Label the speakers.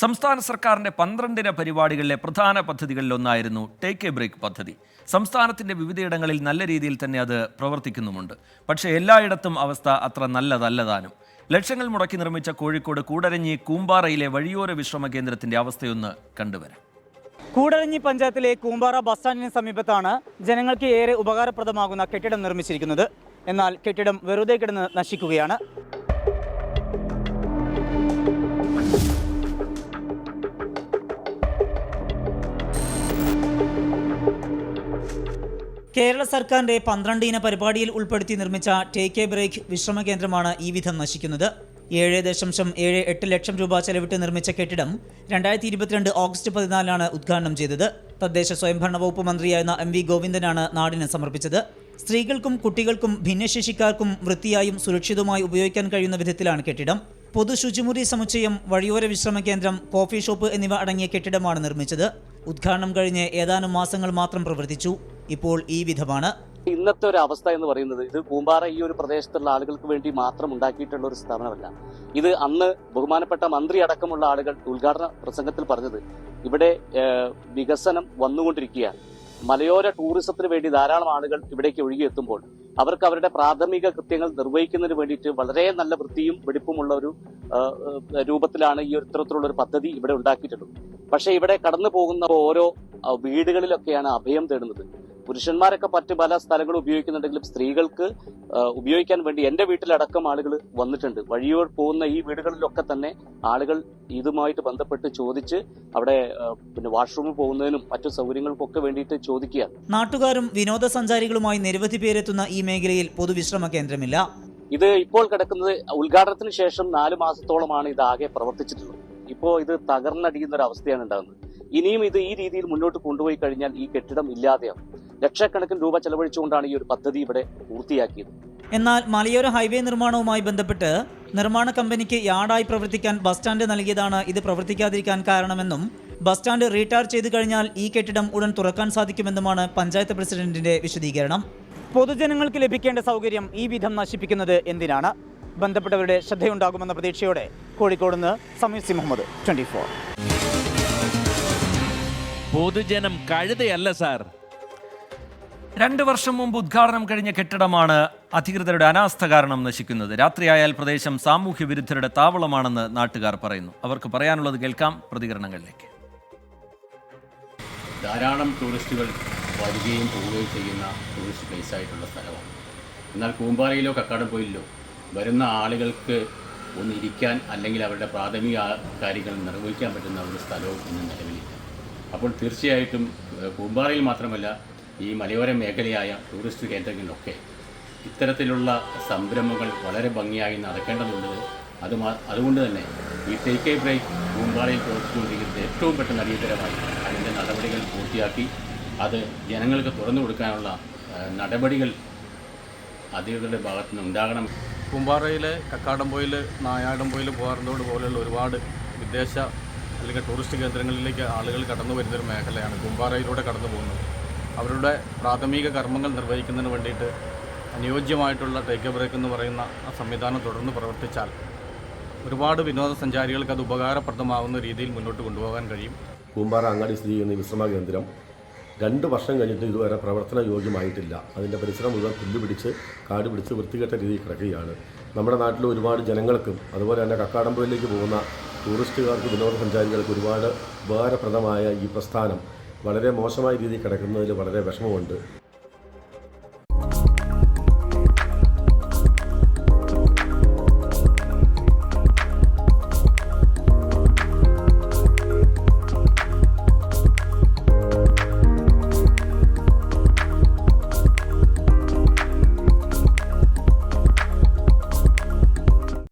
Speaker 1: സംസ്ഥാന സർക്കാരിന്റെ 12 പരിപാടികളിലെ പ്രധാന പദ്ധതികളിലൊന്നായിരുന്നു ടേക്ക് എ ബ്രേക്ക് പദ്ധതി. സംസ്ഥാനത്തിന്റെ വിവിധയിടങ്ങളിൽ നല്ല രീതിയിൽ തന്നെ അത് പ്രവർത്തിക്കുന്നുമുണ്ട്. പക്ഷേ എല്ലായിടത്തും അവസ്ഥ അത്ര നല്ലതല്ലതാനും. ലക്ഷങ്ങൾ മുടക്കി നിർമ്മിച്ച കോഴിക്കോട് കൂടരഞ്ഞി കൂമ്പാറയിലെ വഴിയോര വിശ്രമ കേന്ദ്രത്തിന്റെ അവസ്ഥയൊന്ന് കണ്ടുവരാം.
Speaker 2: കൂടരഞ്ഞി പഞ്ചായത്തിലെ കൂമ്പാറ ബസ് സ്റ്റാൻഡിന് സമീപത്താണ് ജനങ്ങൾക്ക് ഏറെ ഉപകാരപ്രദമാകുന്ന കെട്ടിടം നിർമ്മിച്ചിരിക്കുന്നത്. എന്നാൽ കെട്ടിടം വെറുതെ കിടന്ന് നശിക്കുകയാണ്. കേരള സർക്കാരിന്റെ 12 ഇന പരിപാടിയിൽ ഉൾപ്പെടുത്തി നിർമ്മിച്ച ടേക്ക് എ ബ്രേക്ക് വിശ്രമ കേന്ദ്രമാണ് ഈ വിധം നശിക്കുന്നത്. 7.78 ലക്ഷം രൂപ ചെലവിട്ട് നിർമ്മിച്ച കെട്ടിടം 2022 ഓഗസ്റ്റ് 14 ഉദ്ഘാടനം ചെയ്തത്. തദ്ദേശ സ്വയംഭരണ വകുപ്പ് മന്ത്രിയായിരുന്ന MV ഗോവിന്ദനാണ് നാടിന് സമർപ്പിച്ചത്. സ്ത്രീകൾക്കും കുട്ടികൾക്കും ഭിന്നശേഷിക്കാർക്കും വൃത്തിയായും സുരക്ഷിതവുമായി ഉപയോഗിക്കാൻ കഴിയുന്ന വിധത്തിലാണ് കെട്ടിടം. പൊതു ശുചിമുറി സമുച്ചയം, വഴിയോര വിശ്രമ കേന്ദ്രം, കോഫി ഷോപ്പ് എന്നിവ അടങ്ങിയ കെട്ടിടമാണ് നിർമ്മിച്ചത്. ഉദ്ഘാടനം കഴിഞ്ഞ് ഏതാനും മാസങ്ങൾ മാത്രം പ്രവർത്തിച്ചു. ഇപ്പോൾ ഈ വിധമാണ്.
Speaker 3: ഇന്നത്തെ ഒരു അവസ്ഥ എന്ന് പറയുന്നത് ഇത് കൂമ്പാറ ഈ ഒരു പ്രദേശത്തുള്ള ആളുകൾക്ക് വേണ്ടി മാത്രം ഉണ്ടാക്കിയിട്ടുള്ള ഒരു സ്ഥാപനമല്ല. ഇത് അന്ന് ബഹുമാനപ്പെട്ട മന്ത്രി അടക്കമുള്ള ആളുകൾ ഉദ്ഘാടന പ്രസംഗത്തിൽ പറഞ്ഞത് ഇവിടെ വികസനം വന്നുകൊണ്ടിരിക്കുകയാണ്. മലയോര ടൂറിസത്തിന് വേണ്ടി ധാരാളം ആളുകൾ ഇവിടേക്ക് ഒഴുകിയെത്തുമ്പോൾ അവർക്ക് അവരുടെ പ്രാഥമിക കൃത്യങ്ങൾ നിർവഹിക്കുന്നതിന് വേണ്ടിയിട്ട് വളരെ നല്ല വൃത്തിയും വെടിപ്പുമുള്ള ഒരു രൂപത്തിലാണ് ഈ ഇത്തരത്തിലുള്ള ഒരു പദ്ധതി ഇവിടെ ഉണ്ടാക്കിയിട്ടുള്ളത്. പക്ഷേ ഇവിടെ കടന്നു പോകുന്ന ഓരോ വീടുകളിലൊക്കെയാണ് അഭയം തേടുന്നത്. പുരുഷന്മാരൊക്കെ മറ്റ് പല സ്ഥലങ്ങളും ഉപയോഗിക്കുന്നുണ്ടെങ്കിലും സ്ത്രീകൾക്ക് ഉപയോഗിക്കാൻ വേണ്ടി എൻ്റെ വീട്ടിലടക്കം ആളുകൾ വന്നിട്ടുണ്ട്. വഴിയോട് പോകുന്ന ഈ വീടുകളിലൊക്കെ തന്നെ ആളുകൾ ഇതുമായിട്ട് ബന്ധപ്പെട്ട് ചോദിച്ച് അവിടെ വാഷ്റൂമിൽ പോകുന്നതിനും മറ്റു സൗകര്യങ്ങൾക്കൊക്കെ വേണ്ടിയിട്ട് ചോദിക്കുകയാണ്.
Speaker 2: നാട്ടുകാരും വിനോദസഞ്ചാരികളുമായി നിരവധി പേരെത്തുന്ന ഈ മേഖലയിൽ പൊതുവിശ്രമ കേന്ദ്രമില്ല.
Speaker 3: ഇത് ഇപ്പോൾ കിടക്കുന്നത് ഉദ്ഘാടനത്തിന് ശേഷം 4 മാസത്തോളമാണ് ഇതാകെ പ്രവർത്തിച്ചിട്ടുള്ളത്. ഇപ്പോൾ ഇത് തകർന്നടിയുന്ന ഒരു അവസ്ഥയാണ് ഉണ്ടാകുന്നത്. ഇനിയും ഇത് ഈ രീതിയിൽ മുന്നോട്ട് കൊണ്ടുപോയി കഴിഞ്ഞാൽ ഈ കെട്ടിടം ഇല്ലാതെയാവും. ലക്ഷക്കണക്കിന് രൂപ ചെലവഴിച്ചുകൊണ്ടാണ് ഈ ഒരു പദ്ധതി ഇവിടെ പൂർത്തിയാക്കിയത്.
Speaker 2: എന്നാൽ മലയോര ഹൈവേ നിർമ്മാണവുമായി ബന്ധപ്പെട്ട് നിർമ്മാണ കമ്പനിക്ക് യാർഡായി പ്രവർത്തിക്കാൻ ബസ് സ്റ്റാൻഡ് നൽകിയതാണ് ഇത് പ്രവർത്തിക്കാതിരിക്കാൻ കാരണമെന്നും ബസ് സ്റ്റാൻഡ് റീടാർ ചെയ്തു കഴിഞ്ഞാൽ ഈ കെട്ടിടം ഉടൻ തുറക്കാൻ സാധിക്കുമെന്നുമാണ് പഞ്ചായത്ത് പ്രസിഡന്റിന്റെ വിശദീകരണം. പൊതുജനങ്ങൾക്ക് ലഭിക്കേണ്ട സൗകര്യം ഈ വിധം നശിപ്പിക്കുന്നത് എന്തിനാണ്? ബന്ധപ്പെട്ടവരുടെ ശ്രദ്ധയുണ്ടാകുമെന്ന പ്രതീക്ഷയോടെ കോഴിക്കോട് നിന്ന് സമീർ മുഹമ്മദ്, 24.
Speaker 4: പൊതുജനം കഴുതയല്ല സാർ.
Speaker 1: 2 വർഷം മുമ്പ് ഉദ്ഘാടനം കഴിഞ്ഞ കെട്ടിടമാണ് അധികൃതരുടെ അനാസ്ഥ കാരണം നശിക്കുന്നത്. രാത്രിയായാൽ പ്രദേശം സാമൂഹ്യ വിരുദ്ധരുടെ താവളമാണെന്ന് നാട്ടുകാർ പറയുന്നു. അവർക്ക് പറയാനുള്ളത് കേൾക്കാം. പ്രതികരണങ്ങളിലേക്ക്.
Speaker 5: ധാരാളം ടൂറിസ്റ്റുകൾ വരികയും പോവുകയും ചെയ്യുന്ന ടൂറിസ്റ്റ് പ്ലേസ് ആയിട്ടുള്ള സ്ഥലമാണ്. എന്നാൽ കൂമ്പാറയിലോ കക്കാടംപൊയിലോ വരുന്ന ആളുകൾക്ക് ഒന്നിരിക്കാൻ അല്ലെങ്കിൽ അവരുടെ പ്രാഥമിക കാര്യങ്ങൾ നിർവഹിക്കാൻ പറ്റുന്ന ഒരു സ്ഥലവും ഇന്ന് നിലവിലില്ല. അപ്പോൾ തീർച്ചയായിട്ടും കൂമ്പാറയിൽ മാത്രമല്ല ഈ മലയോര മേഖലയായ ടൂറിസ്റ്റ് കേന്ദ്രങ്ങളിലൊക്കെ ഇത്തരത്തിലുള്ള സംരംഭങ്ങൾ വളരെ ഭംഗിയായി നടക്കേണ്ടതുണ്ട്. അതുകൊണ്ട് തന്നെ ഈ ടേക്ക് എ ബ്രേക്ക് കൂമ്പാറയിൽ പ്രവർത്തിച്ചുകൊണ്ടിരിക്കുന്നത് ഏറ്റവും പെട്ടെന്ന് അടിയന്തരമായി അതിൻ്റെ നടപടികൾ പൂർത്തിയാക്കി അത് ജനങ്ങൾക്ക് തുറന്നു കൊടുക്കാനുള്ള നടപടികൾ അധികൃതരുടെ ഭാഗത്തു നിന്ന് ഉണ്ടാകണം.
Speaker 6: കൂമ്പാറയിലെ കക്കാടംപൊയിൽ, നായാടംപൊയിൽ, പോകാറുന്നതോട് പോലെയുള്ള ഒരുപാട് വിദേശ അല്ലെങ്കിൽ ടൂറിസ്റ്റ് കേന്ദ്രങ്ങളിലേക്ക് ആളുകൾ കടന്നു വരുന്നൊരു മേഖലയാണ് കൂമ്പാറയിലൂടെ കടന്നു പോകുന്നത്. അവരുടെ പ്രാഥമിക കർമ്മങ്ങൾ നിർവഹിക്കുന്നതിന് വേണ്ടിയിട്ട് അനുയോജ്യമായിട്ടുള്ള ടേക്ക് എ ബ്രേക്ക് എന്ന് പറയുന്ന ആ സംവിധാനം തുടർന്ന് പ്രവർത്തിച്ചാൽ ഒരുപാട് വിനോദസഞ്ചാരികൾക്ക് അത് ഉപകാരപ്രദമാവുന്ന രീതിയിൽ മുന്നോട്ട് കൊണ്ടുപോകാൻ കഴിയും.
Speaker 7: കൂമ്പാറ അങ്ങാടി സ്ഥിതി ചെയ്യുന്ന വിശ്രമ കേന്ദ്രം 2 വർഷം കഴിഞ്ഞിട്ട് ഇതുവരെ പ്രവർത്തന യോഗ്യമായിട്ടില്ല. അതിൻ്റെ പരിസരം മുഴുവൻ പുല്ലുപിടിച്ച് കാട് പിടിച്ച് വൃത്തികെട്ട രീതിയിൽ കിടക്കുകയാണ്. നമ്മുടെ നാട്ടിൽ ഒരുപാട് ജനങ്ങൾക്കും അതുപോലെ തന്നെ കക്കാടംപൊയിലേക്ക് പോകുന്ന ടൂറിസ്റ്റുകാർക്ക്, വിനോദസഞ്ചാരികൾക്ക് ഒരുപാട് ഉപകാരപ്രദമായ ഈ പ്രസ്ഥാനം വളരെ മോശമായ രീതിയിൽ കിടക്കുന്നതിൽ വളരെ വിഷമമുണ്ട്.